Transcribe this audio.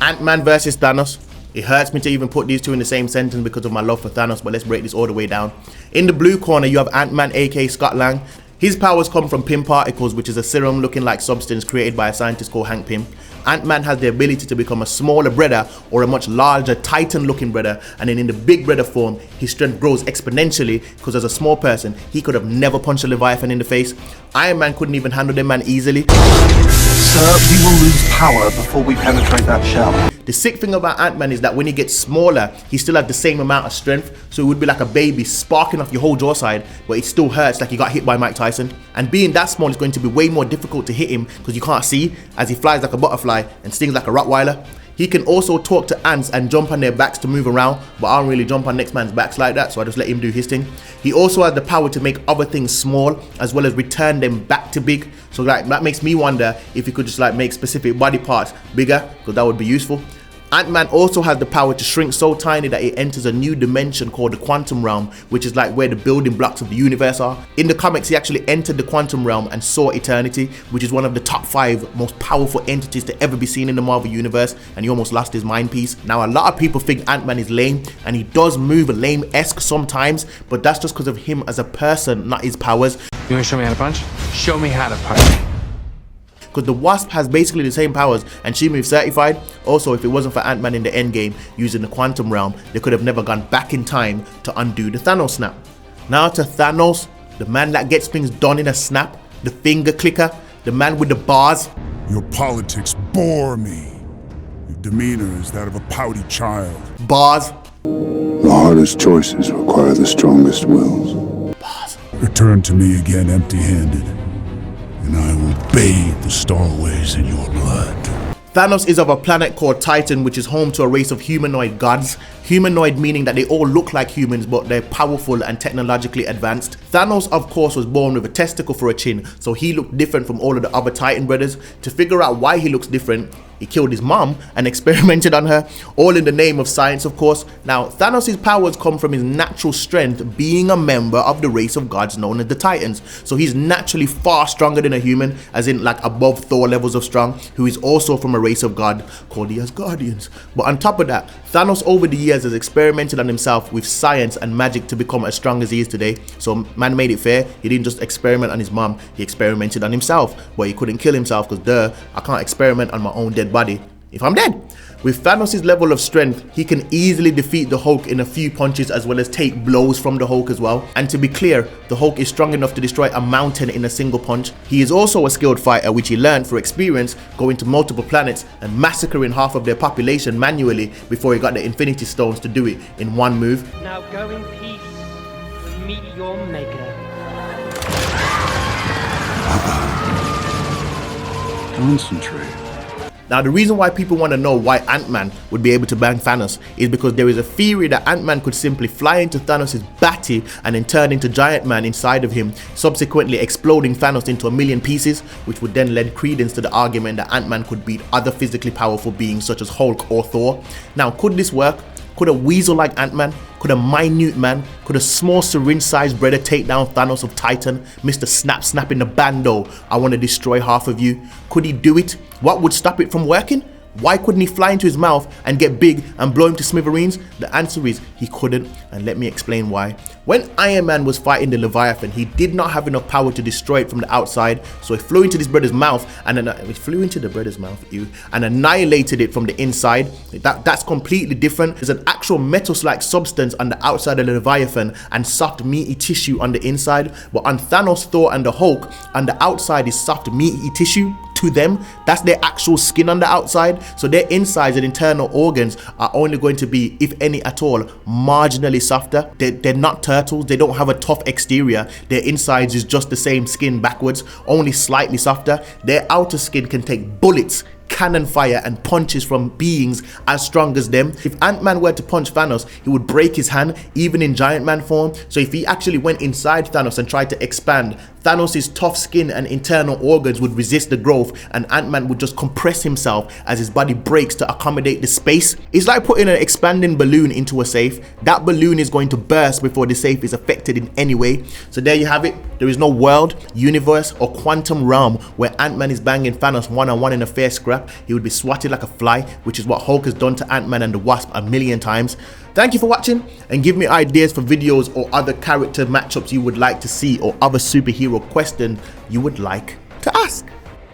Ant-Man versus Thanos. It hurts me to even put these two in the same sentence because of my love for Thanos, but let's break this all the way down. In the blue corner, you have Ant-Man, aka Scott Lang. His powers come from Pym particles, which is a serum looking like substance created by a scientist called Hank Pym. Ant-Man has the ability to become a smaller brother or a much larger Titan looking brother, and then in the big brother form, his strength grows exponentially because as a small person, he could have never punched a Leviathan in the face. Iron Man couldn't even handle them man easily. Sir, we will lose power before we penetrate that shell. The sick thing about Ant-Man is that when he gets smaller, he still has the same amount of strength, so it would be like a baby sparking off your whole jaw side, but it still hurts like he got hit by Mike Tyson. And being that small is going to be way more difficult to hit him because you can't see, as he flies like a butterfly and stings like a Rottweiler. He can also talk to ants and jump on their backs to move around, but I don't really jump on next man's backs like that, so I just let him do his thing. He also has the power to make other things small, as well as return them back to big. So like that makes me wonder if he could just like make specific body parts bigger, because that would be useful. Ant-Man also has the power to shrink so tiny that it enters a new dimension called the quantum realm, which is like where the building blocks of the universe are. In the comics, he actually entered the quantum realm and saw eternity, which is one of the top 5 most powerful entities to ever be seen in the Marvel universe, and he almost lost his mind piece. Now, a lot of people think Ant-Man is lame, and he does move lame-esque sometimes, but that's just because of him as a person, not his powers. You want to show me how to punch? Show me how to punch. Because the Wasp has basically the same powers and she moves certified. Also, if it wasn't for Ant-Man in the Endgame using the quantum realm, they could have never gone back in time to undo the Thanos snap. Now to Thanos, the man that gets things done in a snap, the finger clicker, the man with the bars. Your politics bore me. Your demeanor is that of a pouty child. Bars. The hardest choices require the strongest wills. Bars. Return to me again empty-handed, and I will bathe the starways in your blood. Thanos is of a planet called Titan, which is home to a race of humanoid gods. Humanoid meaning that they all look like humans, but they're powerful and technologically advanced. Thanos, of course, was born with a testicle for a chin, so he looked different from all of the other Titan brothers. To figure out why he looks different, he killed his mom and experimented on her, all in the name of science, of course. Now, Thanos' powers come from his natural strength being a member of the race of gods known as the Titans. So he's naturally far stronger than a human, as in like above Thor levels of strong, who is also from a race of god called the Asgardians. But on top of that, Thanos over the years has experimented on himself with science and magic to become as strong as he is today. So man made it fair. He didn't just experiment on his mom, he experimented on himself. But he couldn't kill himself because I can't experiment on my own dead body if I'm dead. With Thanos' level of strength, he can easily defeat the Hulk in a few punches, as well as take blows from the Hulk as well. And to be clear, the Hulk is strong enough to destroy a mountain in a single punch. He is also a skilled fighter, which he learned through experience going to multiple planets and massacring half of their population manually before he got the Infinity Stones to do it in one move. Now go in peace and meet your maker. Concentrate. Now, the reason why people want to know why Ant-Man would be able to bang Thanos is because there is a theory that Ant-Man could simply fly into Thanos' batty and then turn into Giant Man inside of him, subsequently exploding Thanos into a million pieces, which would then lend credence to the argument that Ant-Man could beat other physically powerful beings such as Hulk or Thor. Now, could this work? Could a weasel like Ant-Man, could a minute man, could a small syringe-sized brother take down Thanos of Titan, Mr. Snap in the bando, I want to destroy half of you? Could he do it? What would stop it from working? Why couldn't he fly into his mouth and get big and blow him to smithereens? The answer is he couldn't, and let me explain why. When Iron Man was fighting the Leviathan, he did not have enough power to destroy it from the outside, so he flew into this brother's mouth and annihilated it from the inside. That's completely different. There's an actual metal-like substance on the outside of the Leviathan and soft meaty tissue on the inside, but on Thanos, Thor and the Hulk, on the outside is soft meaty tissue. To them, that's their actual skin on the outside, so their insides and internal organs are only going to be, if any at all, marginally softer. They're not turtles, they don't have a tough exterior. Their insides is just the same skin backwards, only slightly softer. Their outer skin can take bullets, cannon fire and punches from beings as strong as them. If Ant-Man were to punch Thanos, he would break his hand, even in Giant Man form. So if he actually went inside Thanos and tried to expand, Thanos' tough skin and internal organs would resist the growth, and Ant-Man would just compress himself as his body breaks to accommodate the space. It's like putting an expanding balloon into a safe. That balloon is going to burst before the safe is affected in any way. So there you have it. There is no world, universe or quantum realm where Ant-Man is banging Thanos one-on-one in a fair scrap. trap, he would be swatted like a fly, which is what Hulk has done to Ant-Man and the Wasp a million times. Thank you for watching, and give me ideas for videos or other character matchups you would like to see, or other superhero questions you would like to ask.